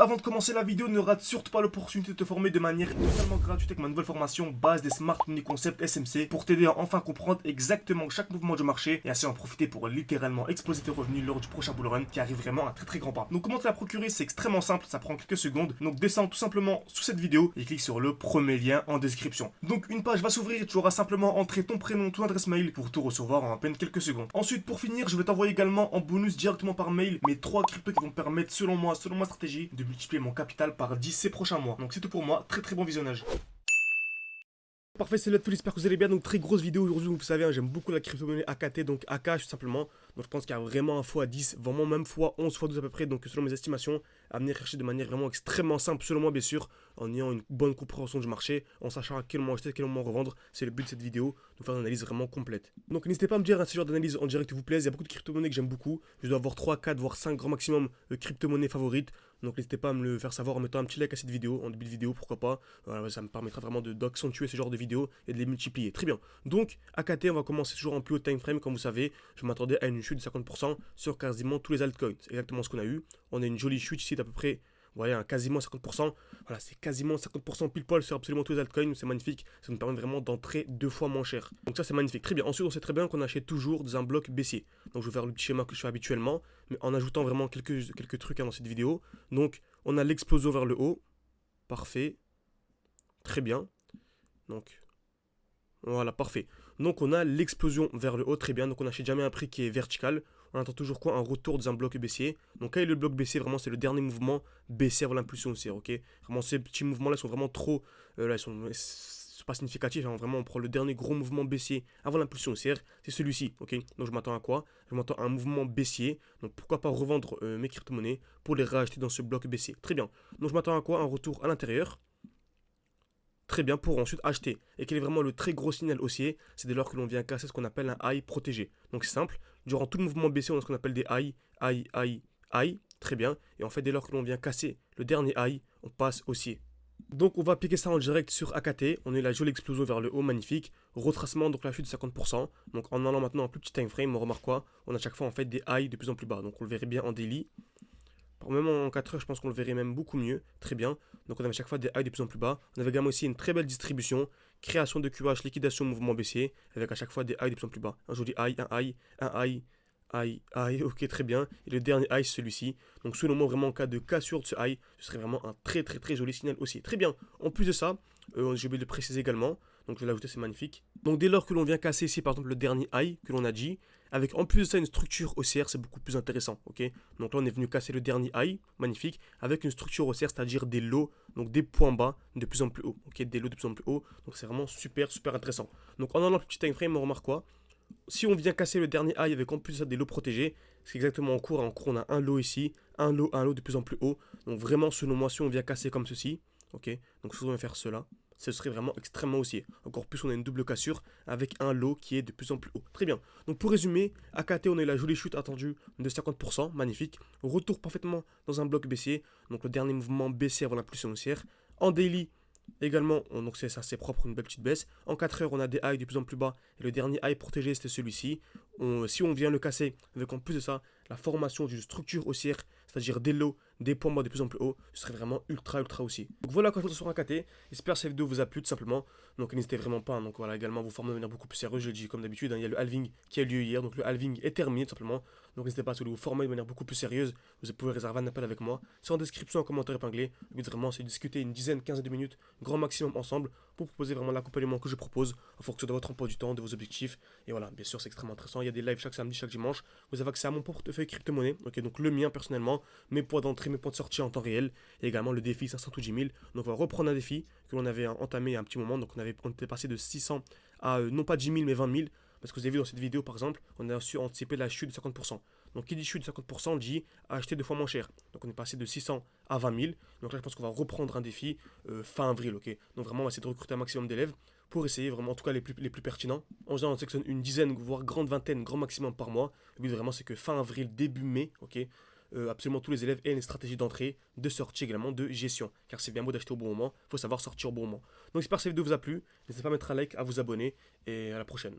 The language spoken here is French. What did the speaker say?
avant de commencer la vidéo, ne rate surtout pas l'opportunité de te former de manière totalement gratuite avec ma nouvelle formation base des Smart Money Concept SMC pour t'aider à enfin comprendre exactement chaque mouvement du marché et ainsi en profiter pour littéralement exploser tes revenus lors du prochain bull run qui arrive vraiment à très grand pas. Donc comment te la procurer, c'est extrêmement simple, ça prend quelques secondes. Donc descends tout simplement sous cette vidéo et clique sur le premier lien en description. Donc une page va s'ouvrir et tu auras simplement entré ton prénom, ton adresse mail pour tout recevoir en à peine quelques secondes. Ensuite, pour finir, je vais t'envoyer également en bonus directement par mail mes 3 cryptos qui vont me permettre selon moi, selon ma stratégie, de multiplier mon capital par 10 ces prochains mois. Donc c'est tout pour moi, très bon visionnage. Parfait, c'est Let's, j'espère que vous allez bien. Donc très grosse vidéo aujourd'hui, vous savez, j'aime beaucoup la crypto-monnaie AKT, donc AK tout simplement. Donc je pense qu'il y a vraiment un x10, vraiment même x11, x12 à peu près, donc selon mes estimations, à venir chercher de manière vraiment extrêmement simple, selon moi bien sûr, en ayant une bonne compréhension du marché, en sachant à quel moment acheter, à quel moment revendre. C'est le but de cette vidéo, de faire une analyse vraiment complète. Donc n'hésitez pas à me dire si ce genre d'analyse en direct vous plaît, il y a beaucoup de crypto-monnaies que j'aime beaucoup. Je dois avoir 3, 4, voire 5 grands maximum de crypto-monnaies favorites. Donc n'hésitez pas à me le faire savoir en mettant un petit like à cette vidéo, en début de vidéo, pourquoi pas. Voilà, ça me permettra vraiment d'accentuer ce genre de vidéos et de les multiplier. Très bien. Donc, AKT, on va commencer toujours en plus haut time frame, comme vous savez. Je m'attendais à une chute de 50% sur quasiment tous les altcoins. C'est exactement ce qu'on a eu. On a une jolie chute ici d'à peu près, vous voyez, quasiment 50%. Voilà, c'est quasiment 50% pile poil sur absolument tous les altcoins. C'est magnifique. Ça nous permet vraiment d'entrer 2 fois moins cher. Donc ça, c'est magnifique. Très bien. Ensuite, on sait très bien qu'on achète toujours dans un bloc baissier. Donc, je vais faire le petit schéma que je fais habituellement, mais en ajoutant vraiment quelques trucs dans cette vidéo. Donc, on a l'explosion vers le haut. Parfait. Très bien. Donc, voilà, parfait. Donc, on a l'explosion vers le haut. Très bien. Donc, on n'achète jamais un prix qui est vertical. On attend toujours quoi? Un retour dans un bloc baissier. Donc, quand il y a le bloc baissier, vraiment, c'est le dernier mouvement baissier avant l'impulsion haussière. Ok. Vraiment, ces petits mouvements-là sont vraiment trop. Là, ils sont pas significatifs. Hein. Vraiment, on prend le dernier gros mouvement baissier avant l'impulsion haussière. C'est celui-ci. Ok. Donc, je m'attends à quoi? Je m'attends à un mouvement baissier. Donc, pourquoi pas revendre mes crypto-monnaies pour les racheter dans ce bloc baissier. Très bien. Donc, je m'attends à quoi? Un retour à l'intérieur. Très bien, pour ensuite acheter. Et quel est vraiment le très gros signal haussier? C'est dès lors que l'on vient casser ce qu'on appelle un high protégé. Donc c'est simple, durant tout le mouvement baissier, on a ce qu'on appelle des high, très bien. Et en fait, dès lors que l'on vient casser le dernier high, on passe haussier. Donc on va appliquer ça en direct sur AKT, on a la jolie explosion vers le haut, magnifique. Retracement, donc la chute de 50%. Donc en allant maintenant en plus petit time frame, on remarque quoi? On a à chaque fois en fait des highs de plus en plus bas. Donc on le verrait bien en daily. Même en 4 heures, je pense qu'on le verrait même beaucoup mieux. Très bien. Donc on avait chaque fois des highs de plus en plus bas. On avait également aussi une très belle distribution. Création de QH, liquidation, mouvement baissier. Avec à chaque fois des highs de plus en plus bas. Un joli high, un high. Ok, très bien. Et le dernier high, c'est celui-ci. Donc selon moi, vraiment en cas de cassure de ce high, ce serait vraiment un très joli signal aussi. Très bien. En plus de ça, j'ai oublié de le préciser également. Donc je vais l'ajouter, c'est magnifique. Donc dès lors que l'on vient casser ici, par exemple, le dernier high que l'on a dit, avec en plus de ça une structure haussière, c'est beaucoup plus intéressant, ok? Donc là, on est venu casser le dernier high, magnifique, avec une structure haussière, c'est-à-dire des lows, donc des points bas de plus en plus haut, ok? Des lows de plus en plus haut, donc c'est vraiment super intéressant. Donc en allant le petit time frame, on remarque quoi? Si on vient casser le dernier high avec en plus de ça des lows protégés, c'est exactement en cours. En cours, on a un low ici, un low de plus en plus haut. Donc vraiment, selon moi, si on vient casser comme ceci, ok? Donc si on vient faire cela, ce serait vraiment extrêmement haussier. Encore plus, on a une double cassure avec un low qui est de plus en plus haut. Très bien. Donc pour résumer, AKT, on a eu la jolie chute attendue de 50%, magnifique. Retour parfaitement dans un bloc baissier. Donc le dernier mouvement baissier avant l'impulsion haussière. En daily, également, donc c'est ça, c'est propre, une belle petite baisse. En 4 heures, on a des highs de plus en plus bas. Et le dernier high protégé, c'était celui-ci. Si on vient le casser, avec en plus de ça, la formation d'une structure haussière, c'est-à-dire des lows, des points bas de plus en plus haut, ce serait vraiment ultra haussier. Donc voilà quoi sur un KT. J'espère que cette vidéo vous a plu tout simplement. Donc n'hésitez vraiment pas. Donc voilà, également vous former de manière beaucoup plus sérieuse. Je le dis comme d'habitude. Il y a le halving qui a lieu hier. Donc le halving est terminé tout simplement. Donc n'hésitez pas à vous former de manière beaucoup plus sérieuse. Vous pouvez réserver un appel avec moi. C'est en description, en commentaire épinglé. Le but vraiment, c'est de discuter une dizaine, 15 de minutes, grand maximum ensemble, pour proposer vraiment l'accompagnement que je propose en fonction de votre emploi du temps, de vos objectifs. Et voilà, bien sûr, c'est extrêmement intéressant. Il y a des lives chaque samedi, chaque dimanche. Vous avez accès à mon portefeuille crypto-monnaie. Ok, donc le mien personnellement, mes points d'entrée, mes points de sortie en temps réel. Et également le défi 500 ou 10 000. Donc on va reprendre un défi que l'on avait entamé il y a un petit moment. Donc on était passé de 600 à non pas 10 000 mais 20 000. Parce que vous avez vu dans cette vidéo par exemple, on a su anticiper la chute de 50%. Donc qui dit chute de 50% dit acheter 2 fois moins cher. Donc on est passé de 600 à 20 000. Donc là je pense qu'on va reprendre un défi fin avril. Ok. Donc vraiment on va essayer de recruter un maximum d'élèves pour essayer vraiment en tout cas les plus pertinents. En général on sélectionne une dizaine voire grande vingtaine, grand maximum par mois. Le but vraiment c'est que fin avril, début mai, ok, absolument tous les élèves aient une stratégie d'entrée, de sortie également, de gestion. Car c'est bien beau d'acheter au bon moment, il faut savoir sortir au bon moment. Donc j'espère que cette vidéo vous a plu. N'hésitez pas à mettre un like, à vous abonner et à la prochaine.